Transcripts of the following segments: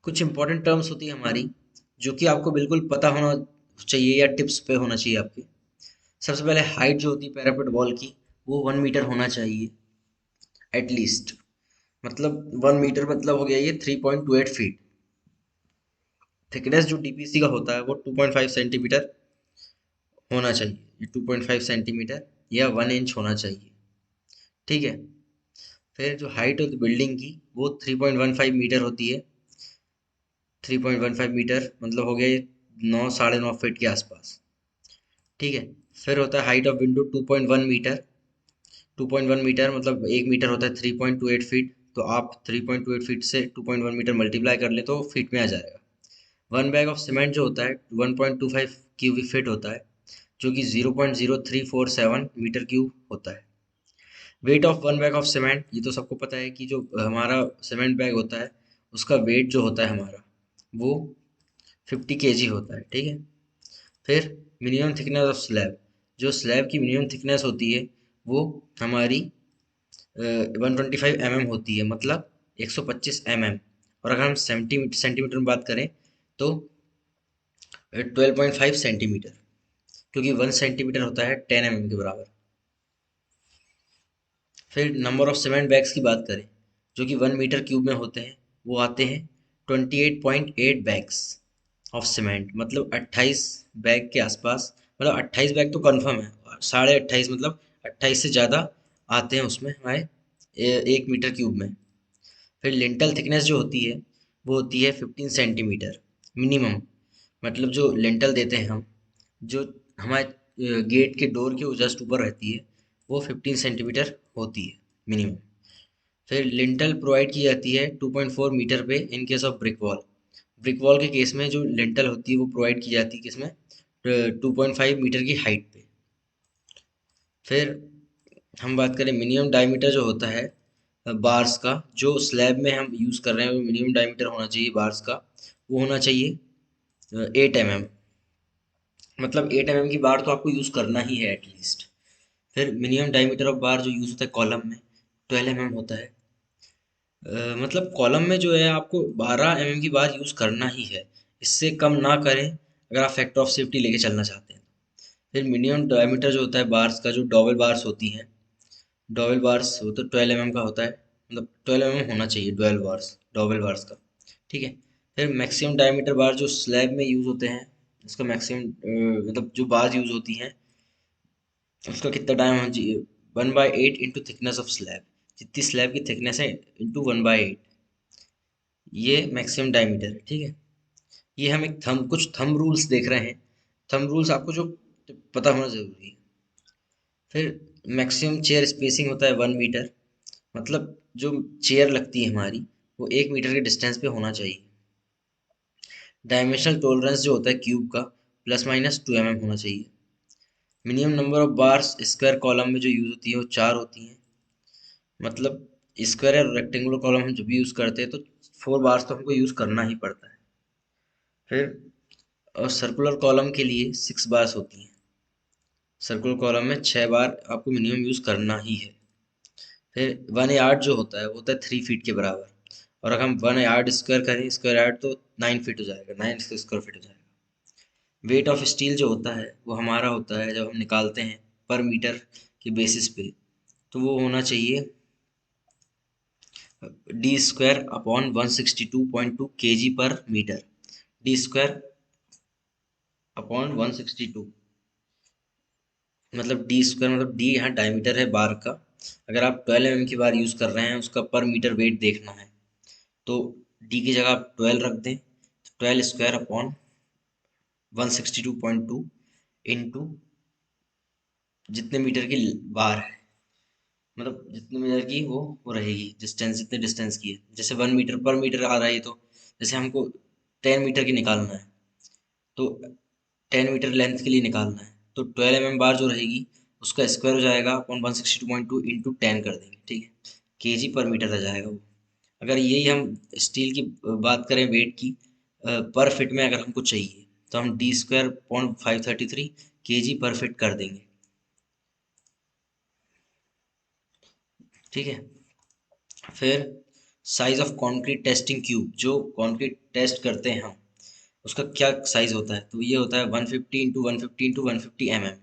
कुछ important terms होती है हमारी, जो कि आपको बिल्कुल पता होना चाहिए या टिप्स पे होना चाहिए आपके। सबसे पहले हाइट जो होती है पैरापेट वॉल की, वो 1 मीटर होना चाहिए एटलीस्ट। मतलब 1 मीटर मतलब हो गया ये 3.28 फीट। थिकनेस जो डीपीसी का होता है वो 2.5 सेंटीमीटर होना चाहिए। ये 2.5 सेंटीमीटर या 1 इंच होना चाहिए। ठीक है। फिर जो हाइट होती है बिल्डिंग की, वो 3.15 मीटर होती है। 3.15 मीटर मतलब हो गया ये 9 साढ़े 9 फीट के आसपास। ठीक है। फिर होता है height of window 2.1 metre. 2.1 metre मतलब 1 मीटर होता है 3.28 फीट। तो आप 3.28 फीट से 2.1 मीटर मल्टीप्लाई कर ले तो फीट में आ जाएगा। वन बैग ऑफ सीमेंट जो होता है 1.25 क्यूबिक फीट होता है, जो कि 0.0347 मीटर क्यूब होता है। Weight of one bag of cement, ये तो सबको पता है कि जो हमारा सीमेंट बैग होता है उसका वेट जो होता है हमारा, वो 50 kg होता है। ठीक है। फिर मिनिमम थिकनेस ऑफ स्लैब, जो स्लैब की मिनिमम थिकनेस होती है वो हमारी 125 mm होती है, मतलब 125 mm। और अगर हम सेंटीमीटर में बात करें तो 12.5 सेंटीमीटर, क्योंकि 1 सेंटीमीटर होता है 10 mm के बराबर। फिर नंबर ऑफ सीमेंट बैग्स की बात करें, जो कि 1 मीटर क्यूब में होते हैं, वो आते हैं 28.8 बैग्स ऑफ सीमेंट, मतलब 28 बैग के आसपास। मतलब 28 बैग तो कंफर्म है, 28.5 मतलब 28 से ज़्यादा आते हैं उसमें हमारे 1 मीटर क्यूब में। फिर लिंटल थिकनेस जो होती है वो होती है 15 सेंटीमीटर मिनिमम। मतलब जो लिंटल देते हैं हम, जो हमारे गेट के डोर के जस्ट ऊपर रहती है, वो 15 सेंटीमीटर होती है मिनिमम। फिर लिंटल प्रोवाइड की जाती है 2.4 मीटर पे in case of brick wall. Brick wall के केस में जो लिंटल होती है वो प्रोवाइड की जाती है किसमें, 2.5 मीटर की हाइट पे। फिर हम बात करें मिनिमम डायमीटर जो होता है बार्स का, जो स्लैब में हम यूज़ कर रहे हैं वो मिनिमम डायमीटर होना चाहिए बार्स का, वो होना चाहिए 8 mm। मतलब 8 mm की बार तो आपको यूज़ करना ही है एटलीस्ट। फिर मिनिमम डायमीटर ऑफ बार जो यूज़ होता है कॉलम में, 12 mm होता है। मतलब कॉलम में जो है आपको 12 mm की बार यूज़ करना ही है, इससे कम ना करें अगर आप फैक्टर ऑफ सेफ्टी लेके चलना चाहते हैं। फिर मिनिमम डायमीटर जो होता है बार्स का, जो डबल बार्स होती हैं, डबल बार्स वो तो 12 mm का होता है, मतलब 12 mm होना चाहिए डबल बार्स का। ठीक है। फिर मैक्सिमम डायमीटर बार जो स्लैब में यूज़ होते हैं, उसका मैक्सिमम मतलब जो बार यूज़ होती हैं उसका कितना टाइम होना चाहिए, 1/8 इंटू थिकनेस ऑफ स्लैब। जितनी स्लैब की थिकनेस है इंटू 1/8, ये मैक्सिमम डायमीटर है। ठीक है। ये हम एक कुछ थंब रूल्स देख रहे हैं। थंब रूल्स आपको जो पता होना जरूरी है। फिर मैक्सिमम चेयर स्पेसिंग होता है 1 मीटर। मतलब जो चेयर लगती है हमारी, वो 1 मीटर के डिस्टेंस पे होना चाहिए। डायमेंशनल टॉलरेंस जो होता है क्यूब का, ±2 mm होना चाहिए। Minimum number of bars square column में जो यूज होती है वो 4 होती हैं। मतलब स्क्वायर और रेक्टेंगुलर कॉलम हम जब भी यूज करते हैं तो 4 बार्स तो हमको यूज करना ही पड़ता है। फिर और सर्कुलर कॉलम के लिए 6 बार्स होती हैं। सर्कुलर कॉलम में 6 बार आपको मिनिमम यूज करना ही है। फिर 1 यार्ड जो होता है वो होता है 3 फीट के बराबर। और अगर हम 1 यार्ड स्क्वायर करें, स्क्वायर यार्ड तो 9 फीट हो जाएगा, 9 स्क्वायर फीट हो जाएगा। वेट ऑफ स्टील जो होता है वो हमारा होता है जब हम निकालते हैं पर मीटर के बेसिस पे, तो वो होना चाहिए d² अपॉन 162.2 kg/मीटर। d² अपॉन 162, मतलब d² मतलब d यहाँ डायमीटर है बार का। अगर आप 12 mm की बार यूज़ कर रहे हैं, उसका पर मीटर वेट देखना है, तो d की जगह आप 12 रख दें। 12² अपॉन 162.2 इंटू जितने मीटर की बार है, मतलब जितने मीटर की वो रहेगी डिस्टेंस, जितने डिस्टेंस की है। जैसे 1 मीटर पर मीटर आ रहा है, तो जैसे हमको 10 मीटर की निकालना है, तो 10 मीटर लेंथ के लिए निकालना है, तो 12 mm बार जो रहेगी उसका स्क्वायर हो जाएगा अपॉन 162.2 इंटू 10 कर देंगे। ठीक है। केजी पर मीटर आ जाएगा वो। अगर यही हम स्टील की बात करें वेट की, पर फिट में अगर हमको चाहिए, तो हम d².533 kg/फिट कर देंगे। ठीक है। फिर size of concrete testing cube, जो कॉन्क्रीट टेस्ट करते हैं हम, उसका क्या साइज होता है, तो ये होता है 150 × 150 × 150 mm।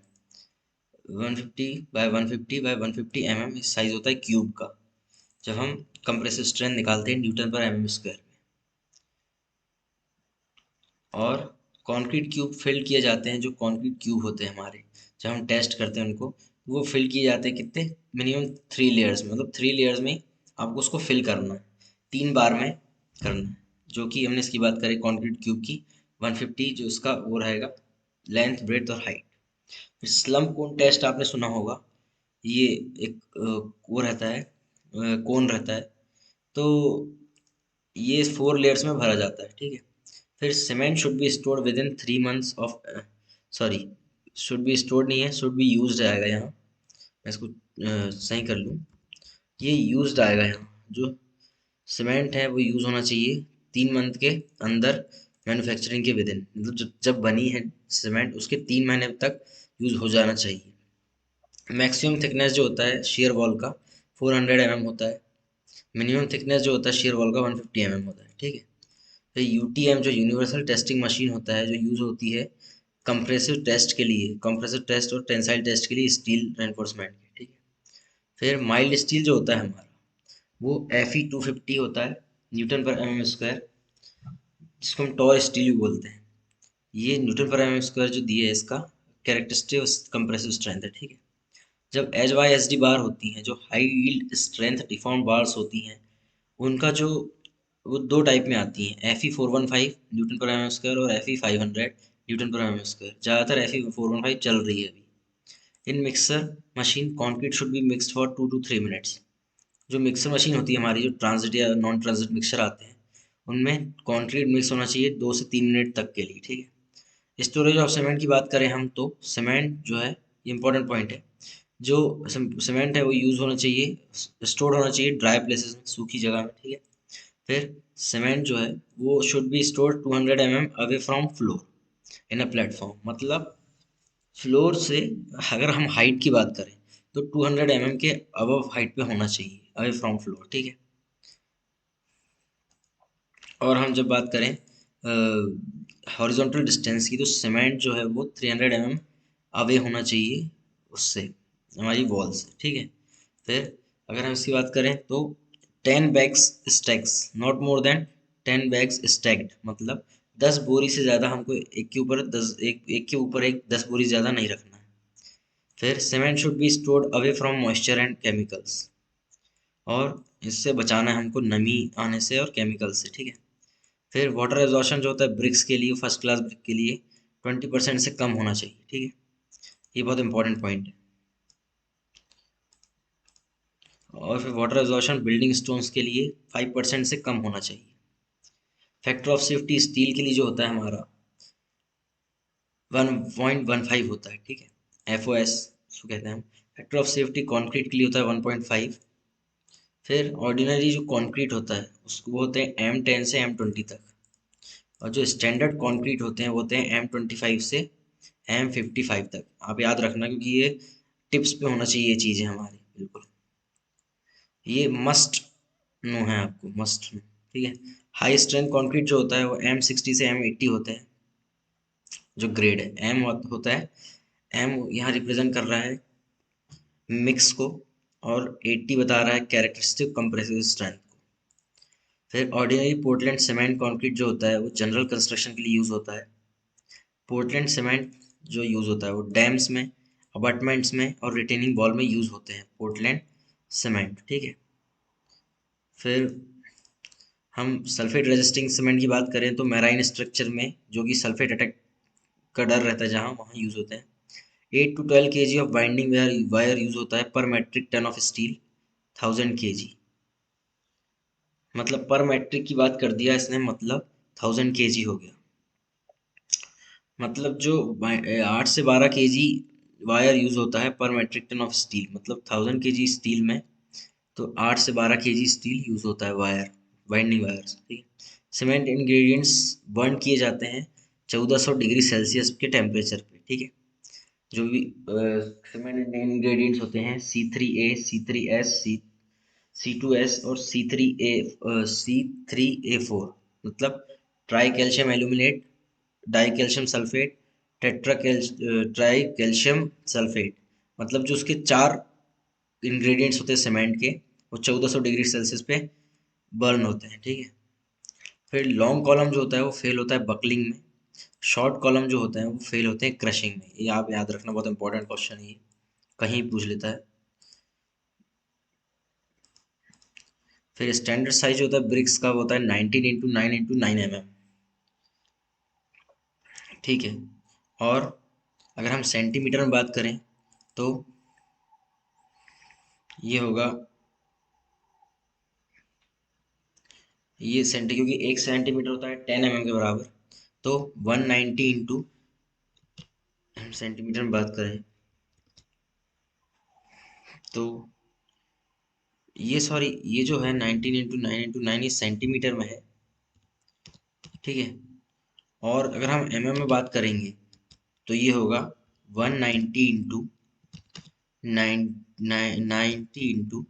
150 × 150 × 150 mm इस साइज होता है क्यूब का, जब हम कंप्रेसिव स्ट्रेंथ निकालते हैं न्यूटन पर एम स्क्वायर में। और कंक्रीट क्यूब फिल किए जाते हैं, जो कंक्रीट क्यूब होते हैं हमारे, जब हम टेस्ट करते हैं उनको, वो फिल किए जाते हैं कितने, मिनिमम 3 लेयर्स में, मतलब 3 लेयर्स में आपको उसको फिल करना है, 3 बार में करना है। जो कि हमने इसकी बात करी कंक्रीट क्यूब की, 150 जो उसका वो रहेगा, लेंथ ब्रेड्थ और हाइट। फिर स्लम कोन टेस्ट आपने सुना होगा, ये एक वो रहता है, कोन रहता है, तो ये 4 लेयर्स में भरा जाता है, ठीक है। फिर cement should be stored with in 3 months of, sorry, should be stored नहीं है, शुड बी यूज्ड आएगा यहाँ, मैं इसको सही कर लूँ, ये यूज्ड आएगा यहाँ। जो सीमेंट है वो यूज़ होना चाहिए 3 मंथ के अंदर, मैन्युफैक्चरिंग के विद इन, मतलब जब बनी है सीमेंट उसके 3 महीने तक यूज़ हो जाना चाहिए। मैक्सिमम थिकनेस जो होता है शेयर वॉल का 400 mm होता है, मिनिमम थिकनेस जो होता है शेयर वॉल का 150 mm होता है, ठीक है। तो यूटीएम जो यूनिवर्सल टेस्टिंग मशीन होता है, जो यूज़ होती है कंप्रेसिव टेस्ट के लिए, कंप्रेसिव टेस्ट और टेंसाइल टेस्ट के लिए स्टील रेनफोर्समेंट के, ठीक है। फिर माइल्ड स्टील जो होता है हमारा, वो Fe 250 होता है न्यूटन पर एम स्क्वायर, जिसको हम टॉर स्टील भी बोलते हैं। ये न्यूटन पर एम स्क्वायर जो दिए है, इसका कैरेक्टरिस्टिक कंप्रेसिव स्ट्रेंथ है, ठीक है। जब H Y S D bar होती हैं, जो high yield strength deform bars होती हैं, उनका जो वो 2 टाइप में आती हैं, Fe 415 न्यूटन पर एम स्क्वायर और Fe 500 न्यूटन पर एम स्क्वायर। ज़्यादातर Fe 415 चल रही है अभी। In mixer machine concrete should be mixed for 2 to 3 minutes. जो मिक्सर मशीन होती है हमारी, जो ट्रांजिट या नॉन ट्रांजिट मिक्सर आते हैं, उनमें कॉन्क्रीट मिक्स होना चाहिए 2 से 3 मिनट तक के लिए, ठीक है। स्टोरेज ऑफ सीमेंट की बात करें हम, तो सीमेंट जो है इंपॉर्टेंट पॉइंट है, जो सीमेंट है वो यूज़ होना चाहिए, स्टोर होना चाहिए ड्राई प्लेसेस में, सूखी जगह में, ठीक है। फिर सीमेंट जो है वो should be store 200 mm away from floor in a platform, मतलब फ्लोर से अगर हम हाइट की बात करें तो 200 mm के अबव हाइट पे होना चाहिए, अवे फ्रॉम फ्लोर, ठीक है। और हम जब बात करें हॉरिजॉन्टल डिस्टेंस की, तो सीमेंट जो है वो 300 mm अवे होना चाहिए उससे, हमारी वॉल से, ठीक है। फिर अगर हम इसकी बात करें तो 10 bags stacks not more than 10 bags stacked, मतलब 10 बोरी से ज़्यादा हमको एक के ऊपर दस, एक के ऊपर एक 10 बोरी ज़्यादा नहीं रखना है। फिर cement should be stored away from moisture and chemicals, और इससे बचाना है हमको नमी आने से और केमिकल से, ठीक है। फिर वाटर एब्जॉर्प्शन जो होता है ब्रिक्स के लिए, फर्स्ट क्लास ब्रिक के लिए 20% से कम होना चाहिए, ठीक है। ये बहुत इंपॉर्टेंट पॉइंट है। और फिर वाटर एब्जॉर्प्शन बिल्डिंग स्टोन्स के लिए 5% से कम होना चाहिए। फैक्टर ऑफ सेफ्टी स्टील के लिए जो होता है हमारा 1.15 होता है, ठीक है। FOS उसको कहते हैं हम। फैक्टर ऑफ सेफ्टी कंक्रीट के लिए होता है 1.5। फिर ऑर्डिनरी जो कंक्रीट होता है उसको वो होते हैं M10 से M20 तक, और जो स्टैंडर्ड कंक्रीट होते हैं वो होते हैं M25 से M55 तक। आप याद रखना, क्योंकि ये टिप्स पे होना चाहिए ये चीज़ें हमारी, बिल्कुल ये मस्ट नो है, आपको मस्ट नो, ठीक है। हाई स्ट्रेंथ कंक्रीट जो होता है वो M60 से M80 होते हैं, जो ग्रेड है। एम होता है, एम यहाँ रिप्रेजेंट कर रहा है मिक्स को, और 80 बता रहा है कैरेक्टरिस्टिक कंप्रेसिव स्ट्रेंथ को। फिर ऑर्डिनरी पोर्टलैंड सीमेंट कंक्रीट जो होता है वो जनरल कंस्ट्रक्शन के लिए यूज़ होता है। पोर्टलैंड सीमेंट जो यूज़ होता है वो डैम्स में, अपार्टमेंट्स में और रिटेनिंग वॉल में यूज़ होते हैं पोर्टलैंड सीमेंट, ठीक है। फिर हम सल्फेट रेजिस्टिंग सीमेंट की बात करें तो मैराइन स्ट्रक्चर में, जो कि सल्फेट अटैक का डर रहता है जहाँ, वहाँ यूज़ होते हैं। 8 to 12 kg of binding wire use होता है पर metric ton of steel 1000 kg, मतलब पर मेट्रिक की बात कर दिया इसने, मतलब 1000 kg हो गया। मतलब जो 8 से 12 kg वायर यूज़ होता है पर मेट्रिक टन ऑफ स्टील, मतलब 1000 kg स्टील में, तो 8 से 12 kg स्टील यूज़ होता है वायर, बाइंडिंग वायर्स, ठीक है। सीमेंट इंग्रेडिएंट्स बर्न किए जाते हैं 1400 डिग्री सेल्सियस के टेम्परेचर पे, ठीक है। जो भी सीमेंट इंग्रेडिएंट्स होते हैं C3A, C3S, C2S और C3A4 मतलब try calcium aluminate, die calcium sulphate, try calcium sulphate. मतलब जो उसके चार इंग्रेडिएंट्स होते हैं सीमेंट के, वो 1400 डिग्री सेल्सियस पे बर्न होते हैं, ठीक है। फिर लॉन्ग कॉलम जो होता है वो फेल होता है बकलिंग में। शॉर्ट कॉलम जो होते हैं वो फेल होते हैं क्रशिंग में। ये आप याद रखना, बहुत इंपॉर्टेंट क्वेश्चन है ये, कहीं पूछ लेता है। फिर स्टैंडर्ड साइज होता है ब्रिक्स का, वो होता है 19x9x9 mm, ठीक है। और अगर हम सेंटीमीटर में बात करें तो ये होगा, ये क्योंकि 1 सेंटीमीटर होता है 10 mm के बराबर, तो 190 इंटू, हम सेंटीमीटर में बात करें तो ये सॉरी, ये जो है 19x9x9 ये सेंटीमीटर में है, ठीक है। और अगर हम में बात करेंगे तो ये होगा 190 इंटू 90 इंटू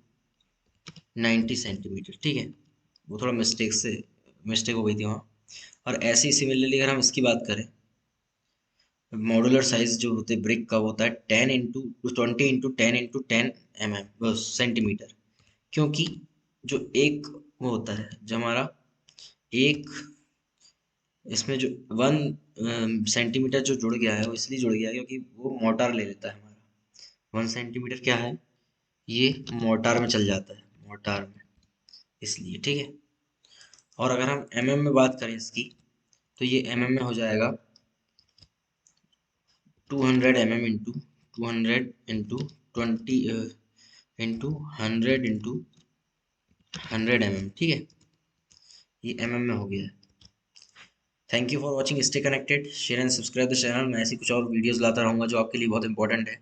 90 सेंटीमीटर, ठीक है। वो थोड़ा मिस्टेक हो गई थी वहाँ। और ऐसे ही सिमिलरली अगर हम इसकी बात करें, मॉड्यूलर साइज जो होते हैं ब्रिक का, वो होता है 10 इंटू 20 इंटू 10 इंटू 10 सेंटीमीटर। क्योंकि जो एक वो होता है, जो हमारा एक इसमें जो 1 सेंटीमीटर जो जुड़ गया है, वो इसलिए जुड़ गया है क्योंकि वो मोटार ले लेता है हमारा। 1 सेंटीमीटर क्या है, ये मोटार में चल जाता है, मोटार में, इसलिए, ठीक है। और अगर हम में बात करें इसकी, तो ये में हो जाएगा 200 mm into 200 into 20 into 100 into 100 mm, ठीक है। ये में हो गया है। Thank you for watching, stay connected, share and subscribe the channel. मैं ऐसी कुछ और वीडियोस लाता रहूँगा जो आपके लिए बहुत इंपॉर्टेंट है।